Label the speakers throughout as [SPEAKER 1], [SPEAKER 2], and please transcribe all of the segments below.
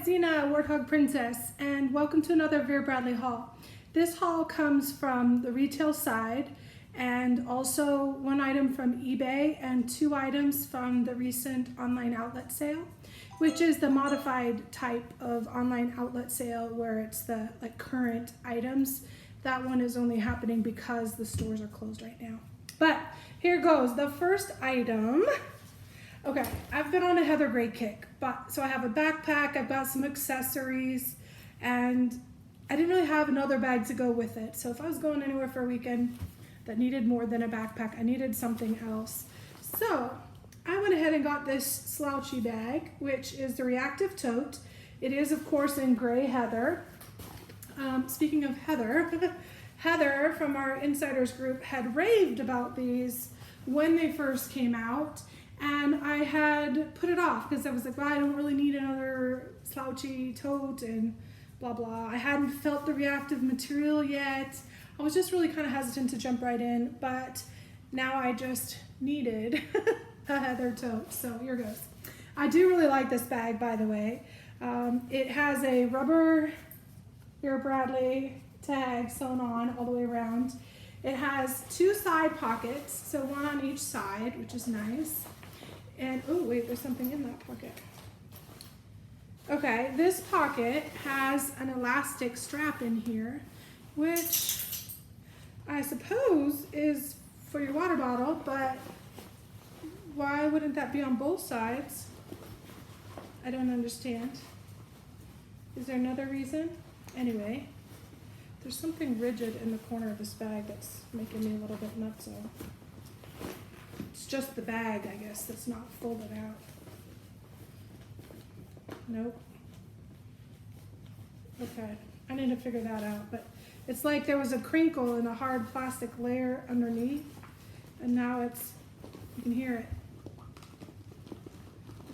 [SPEAKER 1] it's Zena, Warthog Princess, and welcome to another Vera Bradley haul. This haul comes from the retail side and also one item from eBay and 2 items from the recent online outlet sale, which is the modified type of online outlet sale where it's the current items. That one is only happening because the stores are closed right now. But here goes, the first item. Okay, I've been on a heather gray kick, so I have a backpack, I've got some accessories, and I didn't really have another bag to go with it. So if I was going anywhere for a weekend that needed more than a backpack, I needed something else. So I went ahead and got this slouchy bag, which is the ReActive Tote. It is, of course, in gray heather. Speaking of heather, Heather from our insiders group had raved about these when they first came out. And I had put it off because I was like, well, I don't really need another slouchy tote and blah, blah. I hadn't felt the reactive material yet. I was just really kind of hesitant to jump right in, but now I just needed a heather tote. So here goes. I do really like this bag, by the way. It has a rubber Vera Bradley tag sewn on all the way around. It has 2 side pockets, so one on each side, which is nice. And, oh wait, there's something in that pocket. Okay, this pocket has an elastic strap in here, which I suppose is for your water bottle, but why wouldn't that be on both sides? I don't understand. Is there another reason? Anyway, there's something rigid in the corner of this bag that's making me a little bit nutso. It's just the bag, I guess, that's not folded out. Nope. Okay, I need to figure that out, but it's like there was a crinkle in a hard plastic layer underneath, and now it's, you can hear it.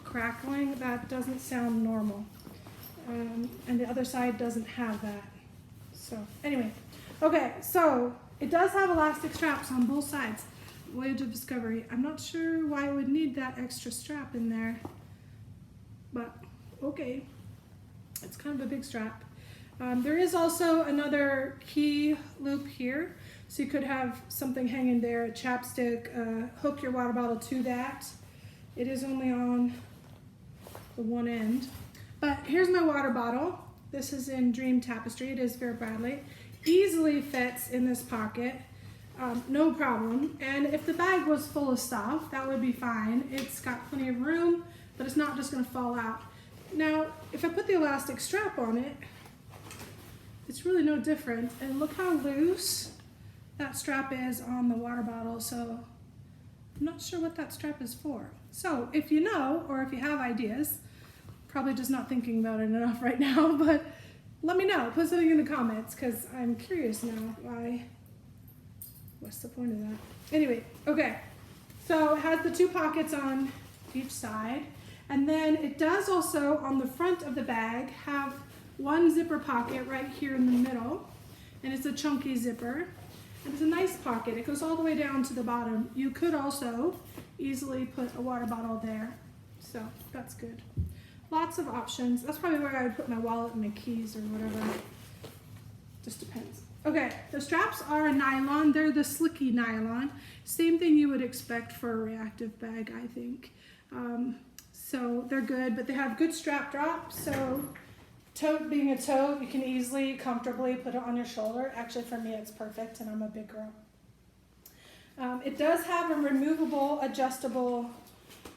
[SPEAKER 1] Crackling, that doesn't sound normal. And the other side doesn't have that. So, anyway. Okay, so it does have elastic straps on both sides. Voyage of Discovery. I'm not sure why I would need that extra strap in there, but okay. It's kind of a big strap. There is also another key loop here, so you could have something hanging there, a chapstick, hook your water bottle to that. It is only on the one end. But here's my water bottle. This is in Dream Tapestry. It is Vera Bradley. Easily fits in this pocket. No problem. And if the bag was full of stuff, that would be fine. It's got plenty of room, but it's not just going to fall out. Now, if I put the elastic strap on it, it's really no different. And look how loose that strap is on the water bottle. So I'm not sure what that strap is for. So if you know, or if you have ideas, probably just not thinking about it enough right now, but let me know. Put something in the comments because I'm curious now why. What's the point of that? Anyway, okay. So it has the 2 pockets on each side. And then it does also, on the front of the bag, have one zipper pocket right here in the middle. And it's a chunky zipper. And it's a nice pocket. It goes all the way down to the bottom. You could also easily put a water bottle there. So that's good. Lots of options. That's probably where I would put my wallet and my keys or whatever. Just depends. Okay, the straps are nylon. They're the slicky nylon. Same thing you would expect for a reactive bag, I think. So they're good, but they have good strap drop. So tote being a tote, you can easily, comfortably put it on your shoulder. Actually, for me, it's perfect, and I'm a big girl. It does have a removable, adjustable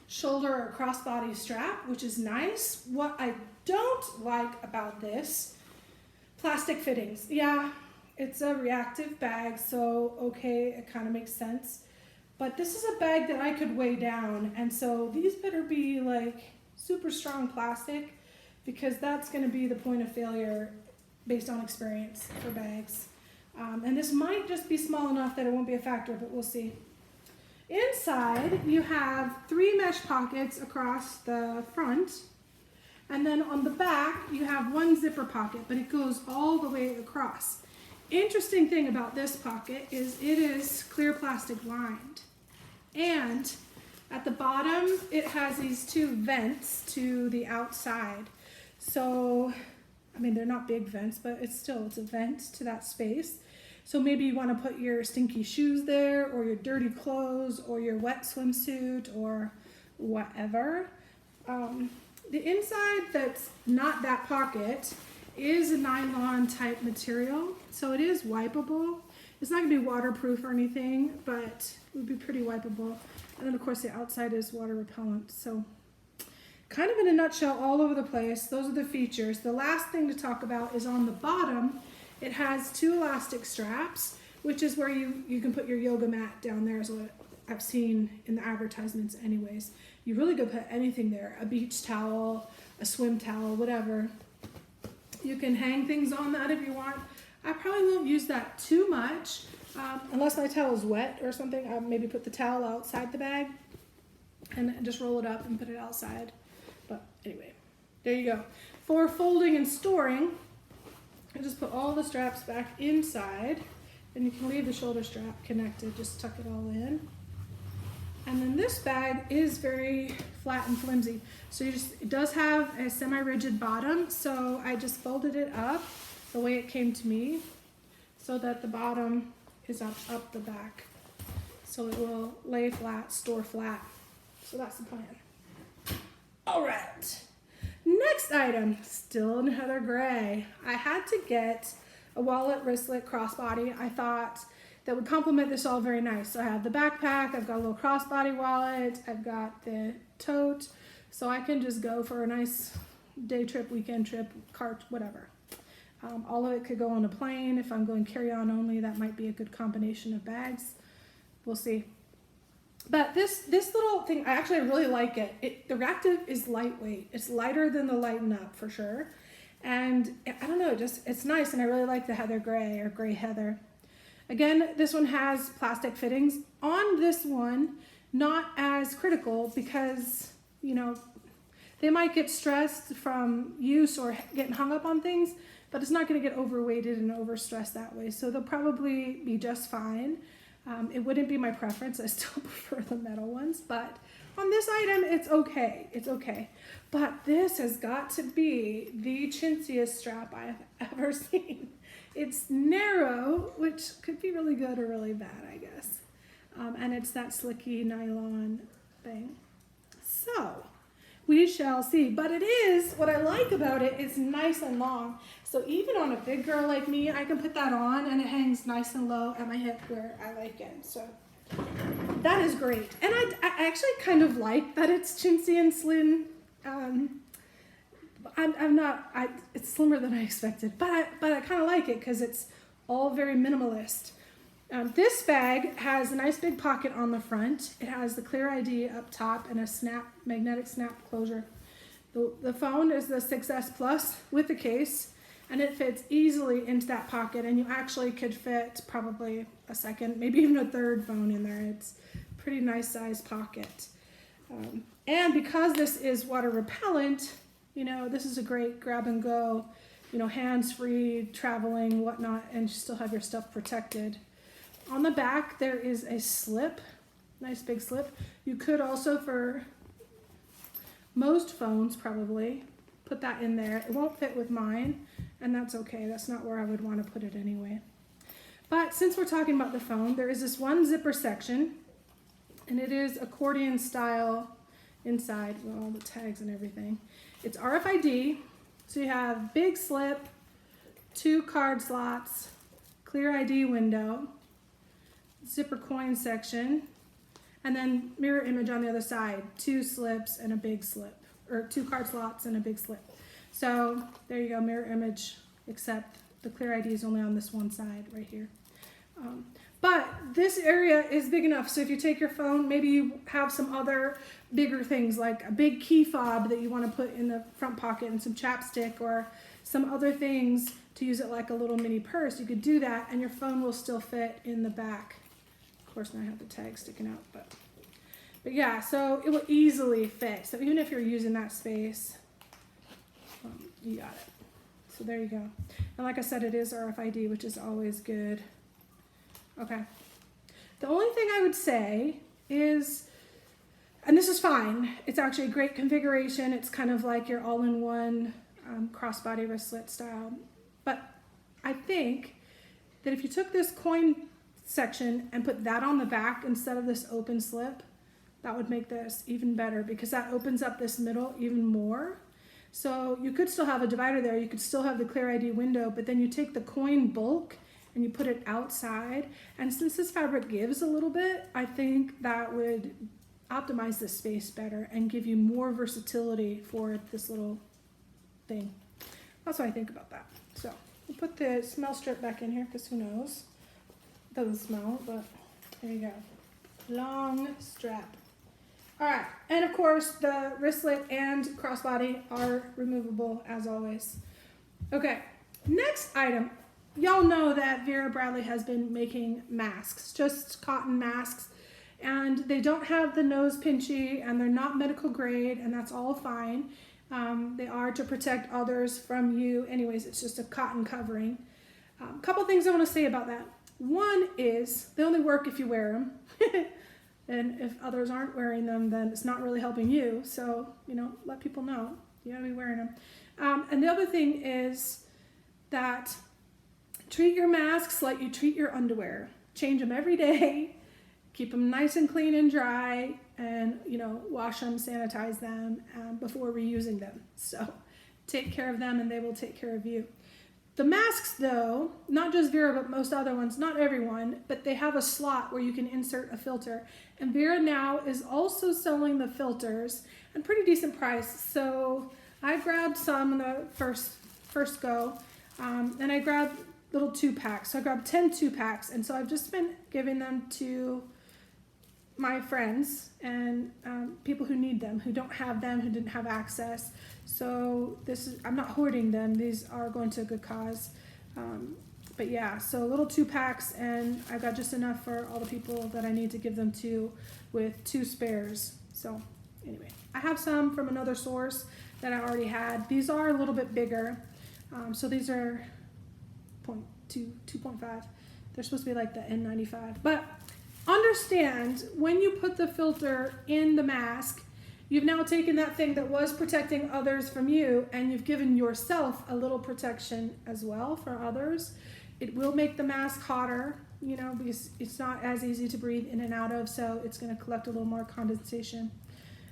[SPEAKER 1] shoulder or crossbody strap, which is nice. What I don't like about this, plastic fittings. Yeah. It's a reactive bag, so okay, it kind of makes sense. But this is a bag that I could weigh down, and so these better be like super strong plastic because that's going to be the point of failure based on experience for bags. And this might just be small enough that it won't be a factor, but we'll see. Inside, you have 3 mesh pockets across the front, and then on the back, you have 1 zipper pocket, but it goes all the way across. Interesting thing about this pocket is it is clear plastic lined, and at the bottom it has these 2 vents to the outside. So, I mean, they're not big vents, but it's a vent to that space. So maybe you want to put your stinky shoes there, or your dirty clothes, or your wet swimsuit, or whatever. The inside that's not that pocket is a nylon type material, so it is wipeable. It's not going to be waterproof or anything, but it would be pretty wipeable. And then of course the outside is water repellent. So kind of in a nutshell, all over the place, those are the features. The last thing to talk about is on the bottom. It has 2 elastic straps, which is where you can put your yoga mat down there, is what I've seen in the advertisements anyways. You really could put anything there, a beach towel, a swim towel, whatever. You can hang things on that if you want. I probably won't use that too much, unless my towel is wet or something. I'll maybe put the towel outside the bag and just roll it up and put it outside. But anyway, there you go. For folding and storing, I just put all the straps back inside, and you can leave the shoulder strap connected, just tuck it all in. And then this bag is very flat and flimsy. So it does have a semi-rigid bottom, so I just folded it up the way it came to me, so that the bottom is up the back. So it will lay flat, store flat. So that's the plan. All right. Next item, still in heather gray. I had to get a wallet wristlet crossbody. I thought that would complement this all very nice. So I have the backpack, I've got a little crossbody wallet, I've got the tote, so I can just go for a nice day trip, weekend trip, cart, whatever. All of it could go on a plane. If I'm going carry-on only, that might be a good combination of bags. We'll see. But this little thing, I really like it. The ReActive is lightweight. It's lighter than the Lighten Up for sure. And I don't know, it's nice, and I really like the heather gray or gray heather. Again, this one has plastic fittings. On this one, not as critical because, you know, they might get stressed from use or getting hung up on things, but it's not going to get overweighted and overstressed that way. So they'll probably be just fine. It wouldn't be my preference. I still prefer the metal ones, but on this item, it's okay. It's okay. But this has got to be the chintziest strap I've ever seen. It's narrow, which could be really good or really bad, I guess. And it's that slicky nylon thing. So we shall see. But it is, what I like about it, it's nice and long. So even on a big girl like me, I can put that on and it hangs nice and low at my hip where I like it. So that is great. And I actually kind of like that it's chintzy and slim. It's slimmer than I expected, but I kind of like it because it's all very minimalist. This bag has a nice big pocket on the front. It has the clear ID up top and a magnetic snap closure. The phone is the 6S Plus with the case, and it fits easily into that pocket, and you actually could fit probably a second, maybe even a third phone in there. It's a pretty nice size pocket. And because this is water repellent, you know, this is a great grab and go, you know, hands-free, traveling, whatnot, and you still have your stuff protected. On the back, there is a slip, nice big slip. You could also, for most phones probably, put that in there. It won't fit with mine, and that's okay. That's not where I would want to put it anyway. But since we're talking about the phone, there is this one zipper section, and it is accordion style inside with all the tags and everything. It's RFID, so you have big slip, 2 card slots, clear ID window, zipper coin section, and then mirror image on the other side, 2 slips and a big slip, or 2 card slots and a big slip. So there you go, mirror image, except the clear ID is only on this one side right here. But this area is big enough, so if you take your phone, maybe you have some other bigger things like a big key fob that you want to put in the front pocket and some chapstick or some other things to use it like a little mini purse. You could do that and your phone will still fit in the back. Of course, now I have the tag sticking out, but yeah, so it will easily fit. So even if you're using that space, you got it. So there you go. And like I said, it is RFID, which is always good. Okay. The only thing I would say is, and this is fine, it's actually a great configuration. It's kind of like your all-in-one crossbody wristlet style. But I think that if you took this coin section and put that on the back instead of this open slip, that would make this even better, because that opens up this middle even more. So you could still have a divider there, you could still have the clear ID window, but then you take the coin bulk and you put it outside. And since this fabric gives a little bit, I think that would optimize the space better and give you more versatility for this little thing. That's what I think about that. So we'll put the smell strip back in here, because who knows? Doesn't smell, but there you go. Long strap. All right, and of course the wristlet and crossbody are removable as always. Okay, next item. Y'all know that Vera Bradley has been making masks, just cotton masks, and they don't have the nose pinchy and they're not medical grade, and that's all fine. They are to protect others from you. Anyways, it's just a cotton covering. Couple things I want to say about that. One is they only work if you wear them. And if others aren't wearing them, then it's not really helping you. So, you know, let people know you gotta be wearing them. And the other thing is that treat your masks like you treat your underwear. Change them every day. Keep them nice and clean and dry, and, you know, wash them, sanitize them before reusing them. So take care of them and they will take care of you. The masks, though, not just Vera, but most other ones, not everyone, but they have a slot where you can insert a filter. And Vera now is also selling the filters at a pretty decent price. So I grabbed some in the first go, and I grabbed little 2-packs. So I grabbed 10 2-packs, and so I've just been giving them to my friends and people who need them, who don't have them, who didn't have access. So I'm not hoarding them. These are going to a good cause. But yeah, so little 2-packs, and I've got just enough for all the people that I need to give them to, with 2 spares. So anyway, I have some from another source that I already had. These are a little bit bigger. So these are 2.5. They're supposed to be like the N95. But understand, when you put the filter in the mask, you've now taken that thing that was protecting others from you, and you've given yourself a little protection as well for others. It will make the mask hotter, you know, because it's not as easy to breathe in and out of, so it's going to collect a little more condensation.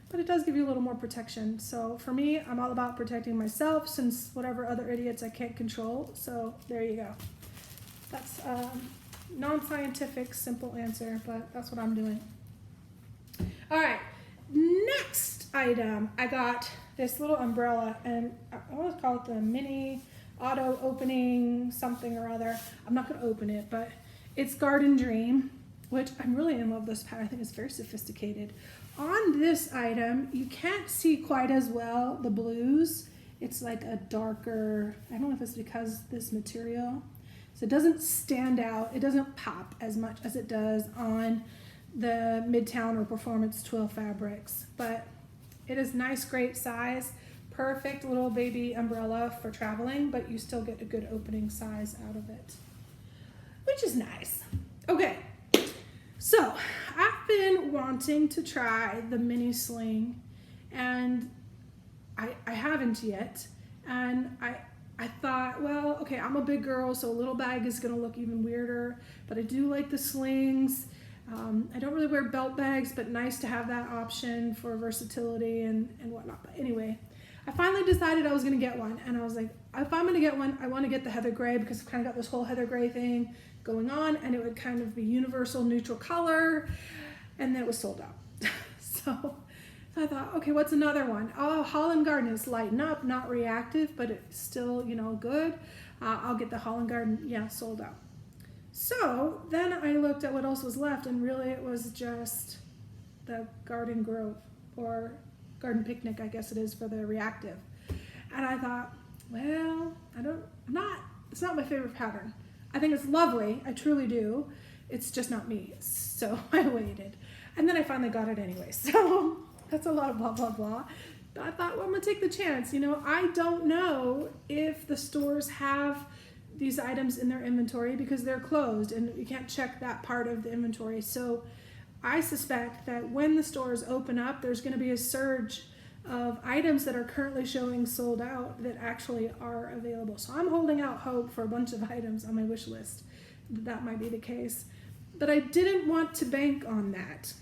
[SPEAKER 1] But it does give you a little more protection. So for me, I'm all about protecting myself, since whatever other idiots I can't control. So there you go. That's non-scientific, simple answer, but that's what I'm doing. All right. Next item, I got this little umbrella, and I always call it the mini auto opening something or other. I'm not going to open it, but it's Garden Dream, which I'm really in love with this pattern. I think it's very sophisticated. On this item, you can't see quite as well the blues. It's like a darker, I don't know if it's because this material. So it doesn't stand out. It doesn't pop as much as it does on the Midtown or Performance Twill fabrics, but it is nice, great size, perfect little baby umbrella for traveling, but you still get a good opening size out of it, which is nice. Okay, so I've been wanting to try the mini sling, and I haven't yet, and I thought, well, okay, I'm a big girl, so a little bag is gonna look even weirder, but I do like the slings. I don't really wear belt bags, but nice to have that option for versatility and whatnot. But anyway, I finally decided I was going to get one, and I was like, if I'm going to get one, I want to get the heather gray, because I've kind of got this whole heather gray thing going on, and it would kind of be universal neutral color, and then it was sold out. So I thought, okay, what's another one? Oh, Holland Garden is Lighten Up, not ReActive, but it's still, you know, good. I'll get the Holland Garden, yeah, sold out. So then I looked at what else was left, and really it was just the Garden Grove, or Garden Picnic, I guess it is for the ReActive. And I thought, well, it's not my favorite pattern. I think it's lovely, I truly do. It's just not me. So I waited. And then I finally got it anyway. So that's a lot of blah, blah, blah. But I thought, well, I'm gonna take the chance. You know, I don't know if the stores have these items in their inventory, because they're closed and you can't check that part of the inventory. So I suspect that when the stores open up, there's going to be a surge of items that are currently showing sold out that actually are available. So I'm holding out hope for a bunch of items on my wish list. That might be the case. But I didn't want to bank on that.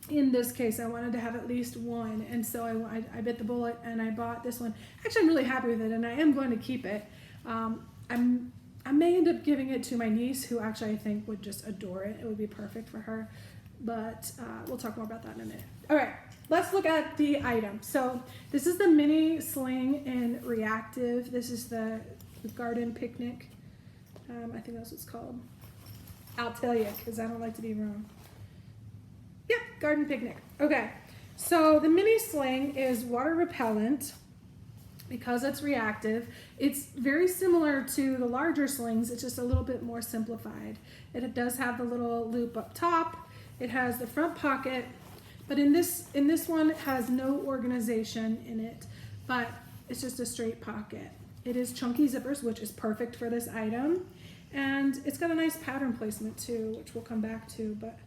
[SPEAKER 1] In this case, I wanted to have at least one, and so I bit the bullet and I bought this one. Actually, I'm really happy with it, and I am going to keep it. I may end up giving it to my niece, who actually I think would just adore it. It would be perfect for her, but we'll talk more about that in a minute. All right, let's look at the item. So this is the mini sling in ReActive. This is the Garden Picnic. I think that's what it's called. I'll tell you, because I don't like to be wrong. Yep, Garden Picnic. Okay, so the mini sling is water repellent because it's reactive. It's very similar to the larger slings, it's just a little bit more simplified. It does have the little loop up top. It has the front pocket, but in this one it has no organization in it, but it's just a straight pocket. It is chunky zippers, which is perfect for this item. And it's got a nice pattern placement too, which we'll come back to, but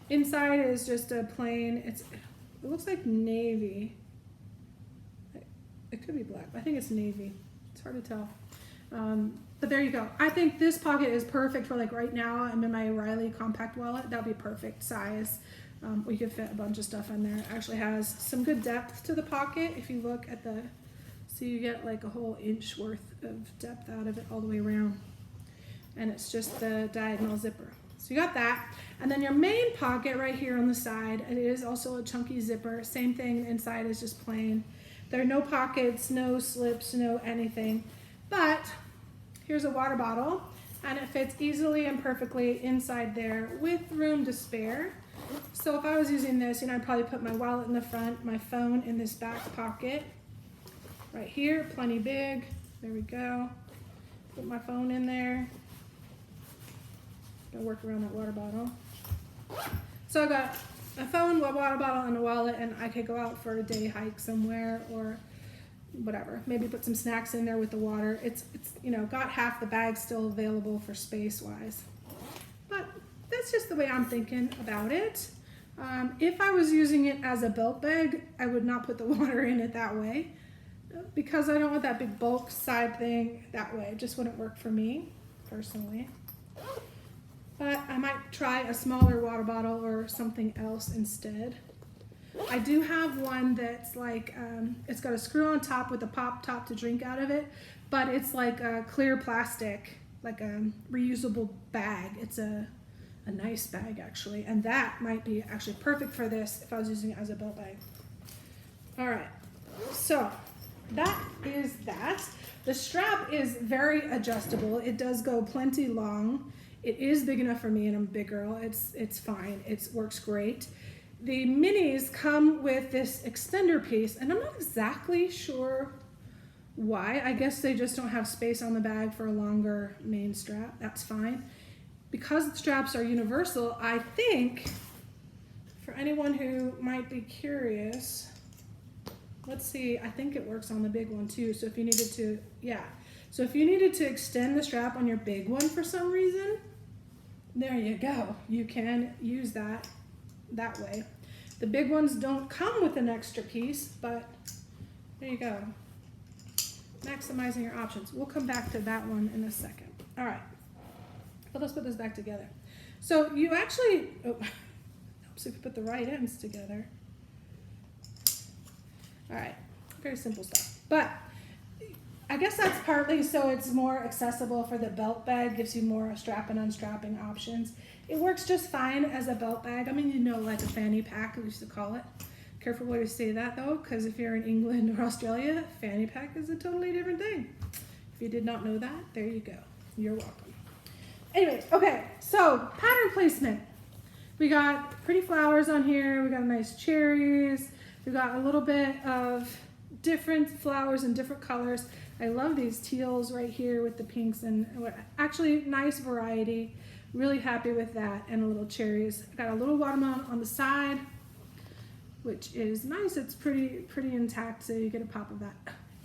[SPEAKER 1] inside is just a plain, it looks like navy. It could be black, but I think it's navy. It's hard to tell. But there you go. I think this pocket is perfect for like right now. I'm in my Riley compact wallet. That'll be perfect size. We could fit a bunch of stuff in there. It actually has some good depth to the pocket. If you look at so you get like a whole inch worth of depth out of it all the way around. And it's just the diagonal zipper. So you got that. And then your main pocket right here on the side, it is also a chunky zipper. Same thing, inside is just plain. There are no pockets, no slips, no anything. But here's a water bottle, and it fits easily and perfectly inside there with room to spare. So if I was using this, I'd probably put my wallet in the front, my phone in this back pocket. Right here, plenty big. There we go. Put my phone in there. Gotta work around that water bottle. So I got a phone, a water bottle, and a wallet, and I could go out for a day hike somewhere or whatever. Maybe put some snacks in there with the water. It's got half the bag still available for space-wise. But that's just the way I'm thinking about it. If I was using it as a belt bag, I would not put the water in it that way because I don't want that big bulk side thing that way. It just wouldn't work for me, personally. But I might try a smaller water bottle or something else instead. I do have one that's like, it's got a screw on top with a pop top to drink out of it, but it's like a clear plastic, like a reusable bag. It's a nice bag actually, and that might be actually perfect for this if I was using it as a belt bag. All right, so that is that. The strap is very adjustable. It does go plenty long. It is big enough for me, and I'm a big girl. It's fine. It works great. The minis come with this extender piece, and I'm not exactly sure why. I guess they just don't have space on the bag for a longer main strap. That's fine. Because the straps are universal, I think, for anyone who might be curious, let's see, I think it works on the big one too. So if you needed to, So if you needed to extend the strap on your big one for some reason, there you go. You can use that way. The big ones don't come with an extra piece, but there you go. Maximizing your options. We'll come back to that one in a second. All right, but let's put this back together. So you actually, helps if you put the right ends together. All right, very simple stuff. But I guess that's partly so it's more accessible for the belt bag, gives you more strap and unstrapping options. It works just fine as a belt bag. I mean, like a fanny pack, we used to call it. Careful where you say that though, because if you're in England or Australia, fanny pack is a totally different thing. If you did not know that, there you go. You're welcome. Anyways, okay, so pattern placement. We got pretty flowers on here. We got nice cherries. We got a little bit of different flowers in different colors. I love these teals right here with the pinks and actually nice variety. Really happy with that, and a little cherries. Got a little watermelon on the side, which is nice. It's pretty intact, so you get a pop of that.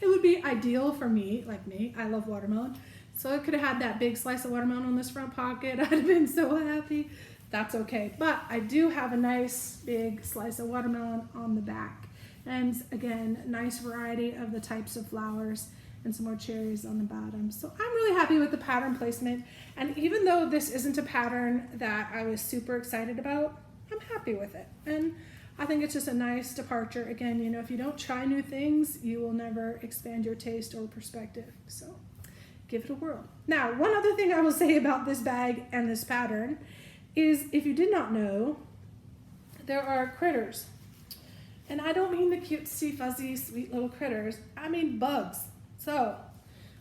[SPEAKER 1] It would be ideal for me, like me. I love watermelon. So I could have had that big slice of watermelon on this front pocket. I'd have been so happy. That's okay. But I do have a nice big slice of watermelon on the back. And again, nice variety of the types of flowers and some more cherries on the bottom. So I'm really happy with the pattern placement. And even though this isn't a pattern that I was super excited about, I'm happy with it. And I think it's just a nice departure. Again, you know, if you don't try new things, you will never expand your taste or perspective. So give it a whirl. Now, one other thing I will say about this bag and this pattern is, if you did not know, there are critters. And I don't mean the cutesy, fuzzy, sweet little critters. I mean bugs. So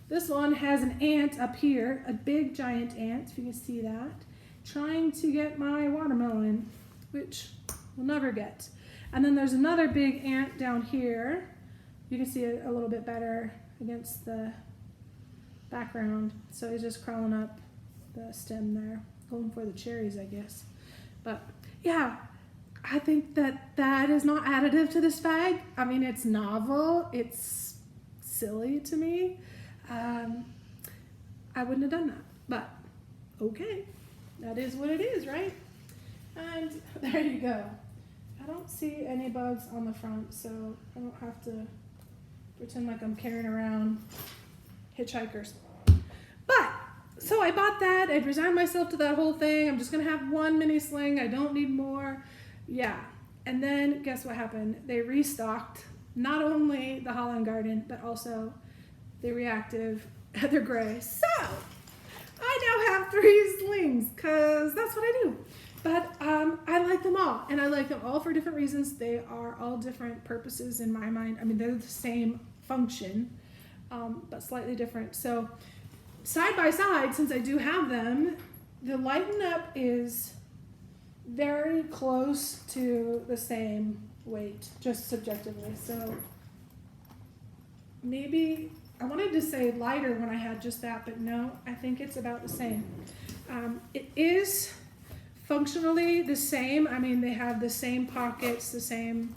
[SPEAKER 1] this one has an ant up here, a big giant ant, if you can see that, trying to get my watermelon, which we'll never get. And then there's another big ant down here. You can see it a little bit better against the background. So he's just crawling up the stem there, going for the cherries, I guess. But yeah, I think that is not additive to this bag. I mean, it's novel, it's silly to me. I wouldn't have done that, but okay, that is what it is, right? And there you go. I don't see any bugs on the front, so I don't have to pretend like I'm carrying around hitchhikers. But, so I bought that. I'd resigned myself to that whole thing. I'm just going to have one mini sling. I don't need more. Yeah. And then guess what happened? They restocked not only the Holland Garden, but also the ReActive Heather Gray. So I now have 3 slings because that's what I do. But I like them all, and I like them all for different reasons. They are all different purposes in my mind. I mean, they're the same function, but slightly different. So side by side, since I do have them, the Lighten Up is very close to the same weight, just subjectively. So maybe I wanted to say lighter when I had just that, but no, I think it's about the same. It is functionally the same. I mean, they have the same pockets, the same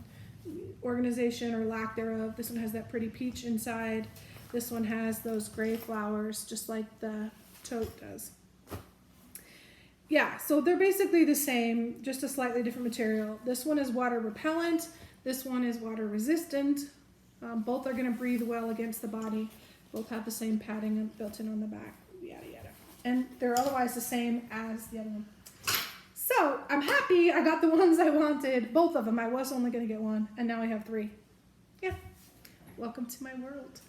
[SPEAKER 1] organization or lack thereof. This one has that pretty peach inside. This one has those gray flowers, just like the tote does. Yeah, so they're basically the same, just a slightly different material. This one is water repellent. This one is water resistant. Both are going to breathe well against the body. Both have the same padding built in on the back, yada yada. And they're otherwise the same as the other one. So I'm happy I got the ones I wanted, both of them. I was only going to get one, and now I have 3. Yeah, welcome to my world.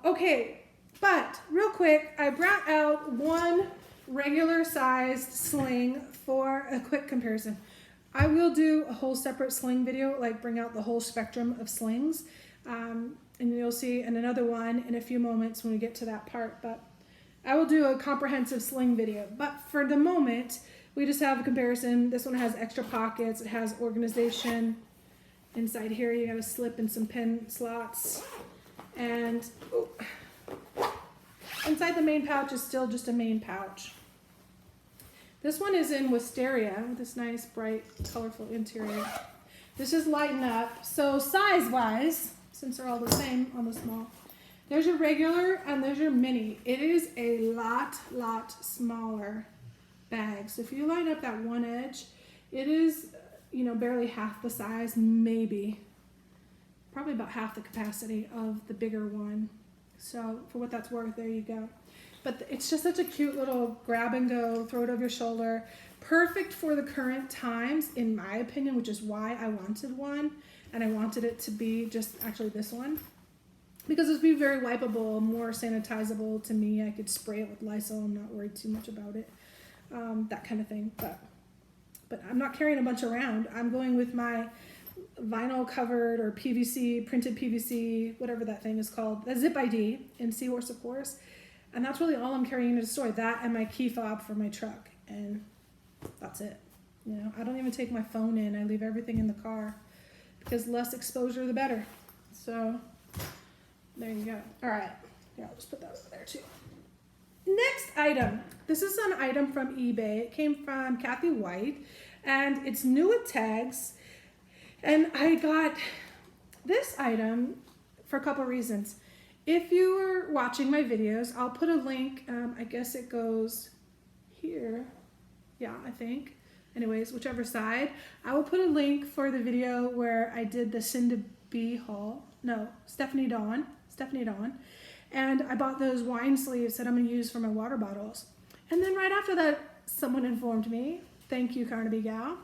[SPEAKER 1] Okay, but real quick, I brought out one regular sized sling for a quick comparison. I will do a whole separate sling video, like bring out the whole spectrum of slings, and you'll see in another one in a few moments when we get to that part, but I will do a comprehensive sling video. But for the moment, we just have a comparison. This one has extra pockets. It has organization. Inside here, you got a slip and some pin slots. And inside the main pouch is still just a main pouch. This one is in Wisteria with this nice, bright, colorful interior. This is Lighten Up. So size-wise, since they're all the same on the small, there's your regular and there's your mini. It is a lot smaller bag. So if you line up that one edge, it is, barely half the size, maybe. Probably about half the capacity of the bigger one. So for what that's worth, there you go. But it's just such a cute little grab and go, throw it over your shoulder. Perfect for the current times, in my opinion, which is why I wanted one. And I wanted it to be just actually this one. Because it would be very wipeable, more sanitizable to me. I could spray it with Lysol. I'm not worried too much about it. That kind of thing. But I'm not carrying a bunch around. I'm going with my vinyl covered or PVC, printed PVC, whatever that thing is called, the Zip ID in Seahorse, of course. And that's really all I'm carrying into the store. That and my key fob for my truck. And that's it. I don't even take my phone in. I leave everything in the car because less exposure, the better. So there you go. All right. Yeah, I'll just put that over there too. Next item. This is an item from eBay. It came from Kathy White and it's new with tags. And I got this item for a couple reasons. If you were watching my videos, I'll put a link. I guess it goes here. Yeah, I think. Anyways, whichever side. I will put a link for the video where I did the Stephanie Dawn. And I bought those wine sleeves that I'm going to use for my water bottles. And then right after that, someone informed me, thank you, Carnaby Gal,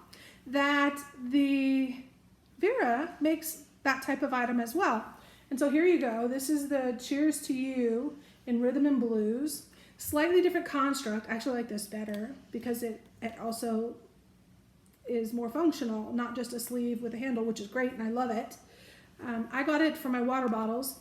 [SPEAKER 1] that the Vera makes that type of item as well. And so here you go. This is the Cheers to You in Rhythm and Blues. Slightly different construct. I actually like this better because it also is more functional, not just a sleeve with a handle, which is great and I love it. I got it for my water bottles,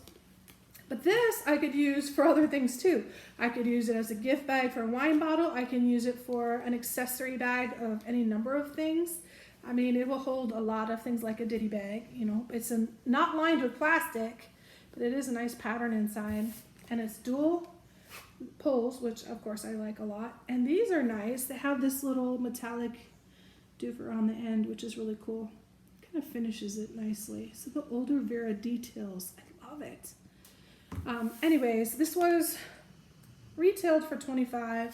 [SPEAKER 1] but this I could use for other things too. I could use it as a gift bag for a wine bottle. I can use it for an accessory bag of any number of things. I mean, it will hold a lot of things like a ditty bag, you know. It's not lined with plastic, but it is a nice pattern inside. And it's dual pulls, which of course I like a lot. And these are nice. They have this little metallic doofer on the end, which is really cool. Kind of finishes it nicely. So the older Vera details, I love it. Anyways, this was retailed for $25. I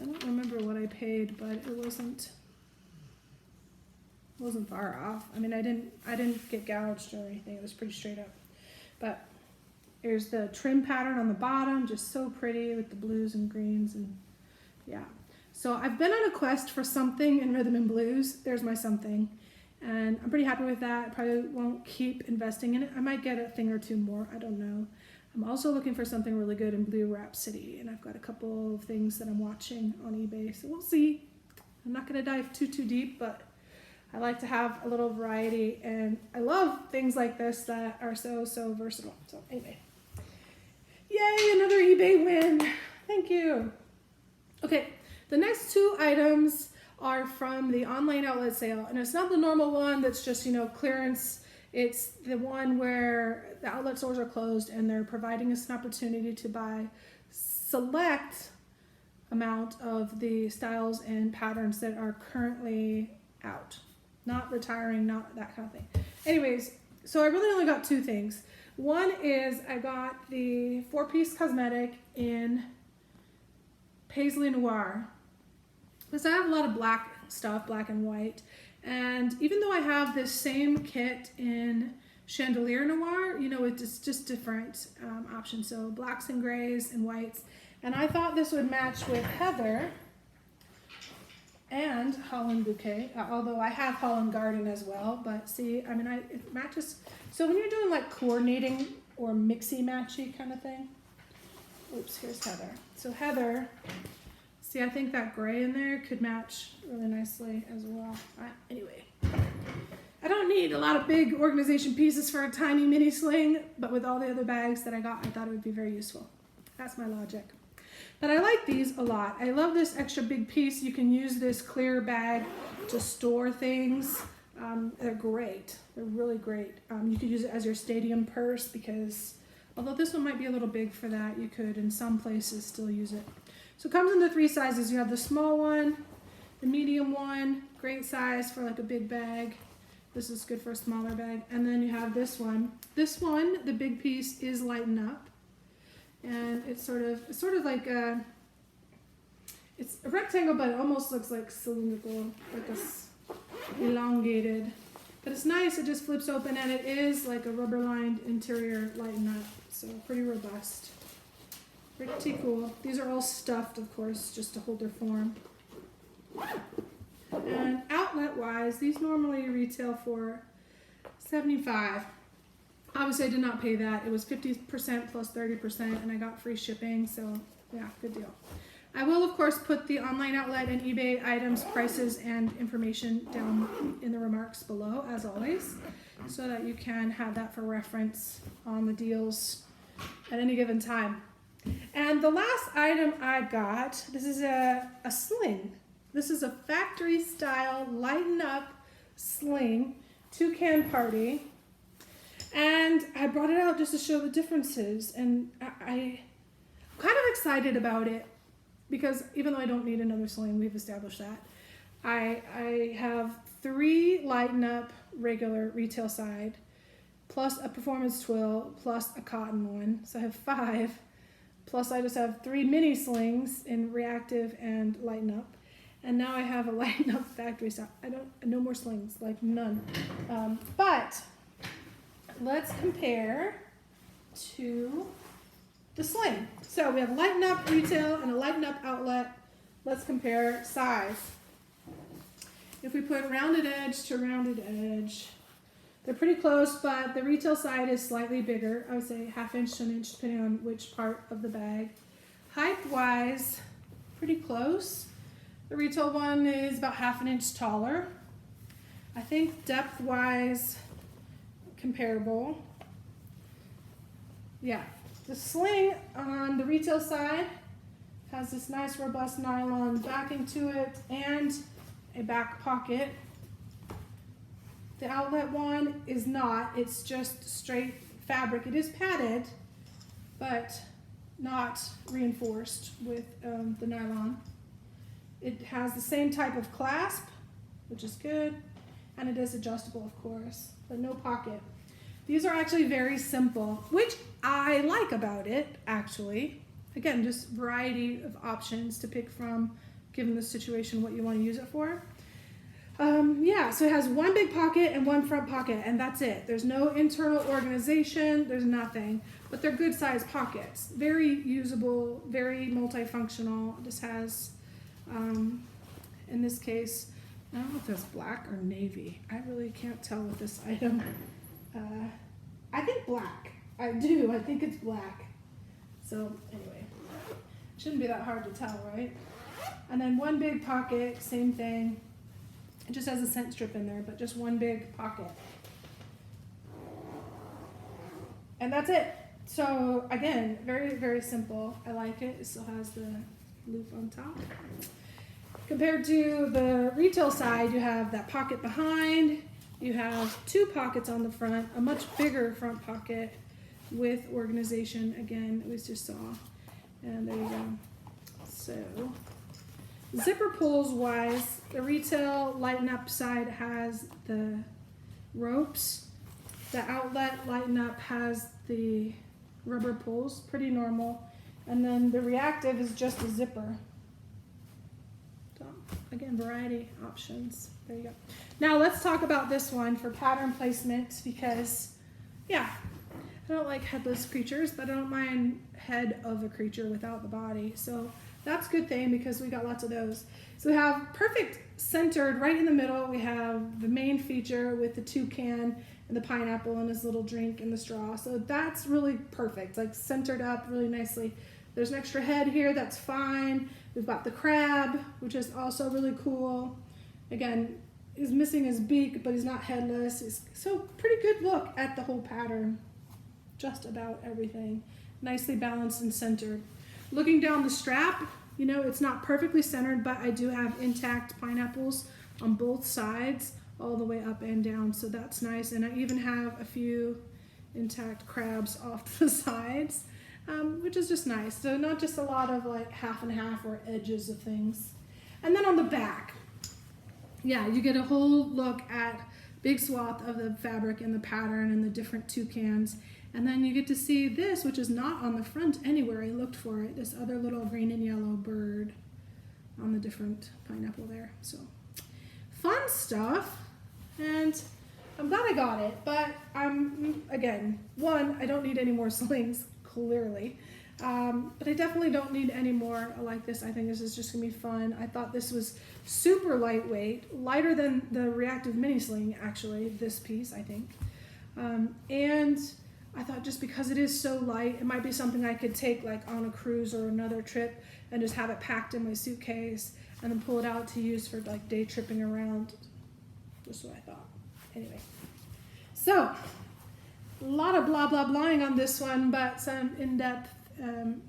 [SPEAKER 1] don't remember what I paid, but it wasn't far off. I mean, I didn't get gouged or anything. It was pretty straight up. But here's the trim pattern on the bottom, just so pretty with the blues and greens, and yeah. So I've been on a quest for something in rhythm and blues. There's my something, and I'm pretty happy with that. I probably won't keep investing in it. I might get a thing or two more. I don't know. I'm also looking for something really good in Blue Rhapsody, and I've got a couple of things that I'm watching on eBay, so we'll see. I'm not going to dive too deep, but I like to have a little variety, and I love things like this that are so versatile. So anyway, yay, another eBay win. Thank you. Okay, the next two items are from the online outlet sale, and it's not the normal one that's just, you know, clearance. It's the one where the outlet stores are closed and they're providing us an opportunity to buy select amount of the styles and patterns that are currently out. Not retiring, not that kind of thing. Anyways, so I really only got two things. One is I got the 4-piece cosmetic in Paisley Noir. Because I have a lot of black stuff, black and white. And even though I have this same kit in Chandelier Noir, you know, it's just different options. So blacks and grays and whites. And I thought this would match with Heather and Holland Bouquet, although I have Holland Garden as well. But see, I mean, it matches. So when you're doing like coordinating or mixy-matchy kind of thing. Oops, here's Heather. So Heather, see, I think that gray in there could match really nicely as well. Anyway, I don't need a lot of big organization pieces for a tiny mini sling, but with all the other bags that I got, I thought it would be very useful. That's my logic. But I like these a lot. I love this extra big piece. You can use this clear bag to store things. They're great. They're really great. You could use it as your stadium purse because although this one might be a little big for that, you could in some places still use it. So it comes in the 3 sizes. You have the small one, the medium one, great size for like a big bag. This is good for a smaller bag. And then you have this one. This one, the big piece, is Lighten Up. And it's sort of like it's a rectangle, but it almost looks like cylindrical, like a elongated. But it's nice. It just flips open, and it is like a rubber-lined interior Lighten Up. So pretty robust. Pretty cool. These are all stuffed, of course, just to hold their form. And outlet-wise, these normally retail for $75. Obviously, I did not pay that. It was 50% plus 30%, and I got free shipping, so yeah, good deal. I will, of course, put the online outlet and eBay items, prices, and information down in the remarks below, as always, so that you can have that for reference on the deals at any given time. And the last item I got, this is a sling. This is a factory-style Lighten Up Sling toucan party. And I brought it out just to show the differences, and I'm kind of excited about it because even though I don't need another sling, we've established that. I have 3 Lighten Up regular retail side, plus a performance twill, plus a cotton one, so I have 5. Plus I just have 3 mini slings in Reactive and Lighten Up, and now I have a Lighten Up factory style. No more slings, like none. But let's compare to the sling. So we have Lighten Up retail and a Lighten Up outlet. Let's compare size. If we put rounded edge to rounded edge, they're pretty close, but the retail side is slightly bigger. I would say ½ inch to 1 inch, depending on which part of the bag. Height-wise, pretty close. The retail one is about ½ inch taller. I think depth-wise, comparable. Yeah, the sling on the retail side has this nice robust nylon backing to it and a back pocket. The outlet one is not, it's just straight fabric. It is padded, but not reinforced with the nylon. It has the same type of clasp, which is good, and it is adjustable, of course, but no pocket. These are actually very simple, which I like about it, actually. Again, just variety of options to pick from, given the situation, what you want to use it for. Yeah, so it has one big pocket and one front pocket, and that's it. There's no internal organization, there's nothing, but they're good sized pockets. Very usable, very multifunctional. This has, in this case, I don't know if that's black or navy. I really can't tell with this item. I think black. I do, I think it's black. So anyway, shouldn't be that hard to tell, right? And then one big pocket, same thing. It just has a scent strip in there, but just one big pocket. And that's it. So again, very, very simple. I like it. It still has the loop on top. Compared to the retail side, you have that pocket behind. You have two pockets on the front, a much bigger front pocket with organization. Again, we just saw. And there you go. So zipper pulls wise, the retail Lighten Up side has the ropes. The outlet Lighten Up has the rubber pulls, pretty normal. And then the ReActive is just a zipper. So again, variety options. There you go. Now let's talk about this one for pattern placement because, yeah, I don't like headless creatures, but I don't mind head of a creature without the body. So that's a good thing because we got lots of those. So we have perfect centered right in the middle. We have the main feature with the toucan and the pineapple and his little drink and the straw. So that's really perfect, like centered up really nicely. There's an extra head here, that's fine. We've got the crab, which is also really cool. Again, he's missing his beak, but he's not headless. So pretty good look at the whole pattern. Just about everything. Nicely balanced and centered. Looking down the strap, you know, it's not perfectly centered, but I do have intact pineapples on both sides, all the way up and down, so that's nice. And I even have a few intact crabs off the sides, which is just nice. So not just a lot of like half and half or edges of things. And then on the back, yeah, you get a whole look at big swath of the fabric and the pattern and the different toucans. And then you get to see this, which is not on the front anywhere. I looked for it, this other little green and yellow bird on the different pineapple there. So fun stuff. And I'm glad I got it, but again, one, I don't need any more slings, clearly. But I definitely don't need any more like this. I think this is just gonna be fun. I thought this was super lightweight, lighter than the Reactive Mini Sling, actually, this piece, I think. And I thought just because it is so light, it might be something I could take like on a cruise or another trip and just have it packed in my suitcase and then pull it out to use for like day tripping around. Just what I thought. Anyway, so a lot of blah blah blahing on this one, but some in-depth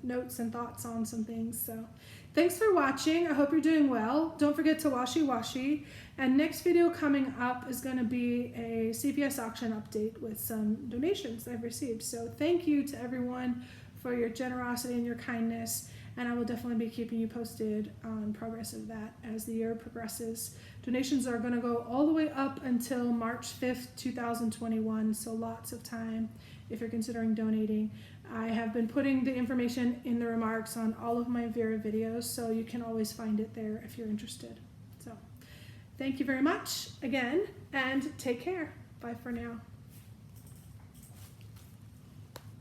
[SPEAKER 1] notes and thoughts on some things. So thanks for watching. I hope you're doing well. Don't forget to washi. And next video coming up is going to be a CPS auction update with some donations I've received. So thank you to everyone for your generosity and your kindness. And I will definitely be keeping you posted on progress of that as the year progresses. Donations are going to go all the way up until March 5th, 2021. So lots of time if you're considering donating. I have been putting the information in the remarks on all of my Vera videos, so you can always find it there if you're interested. So thank you very much again, and take care. Bye for now.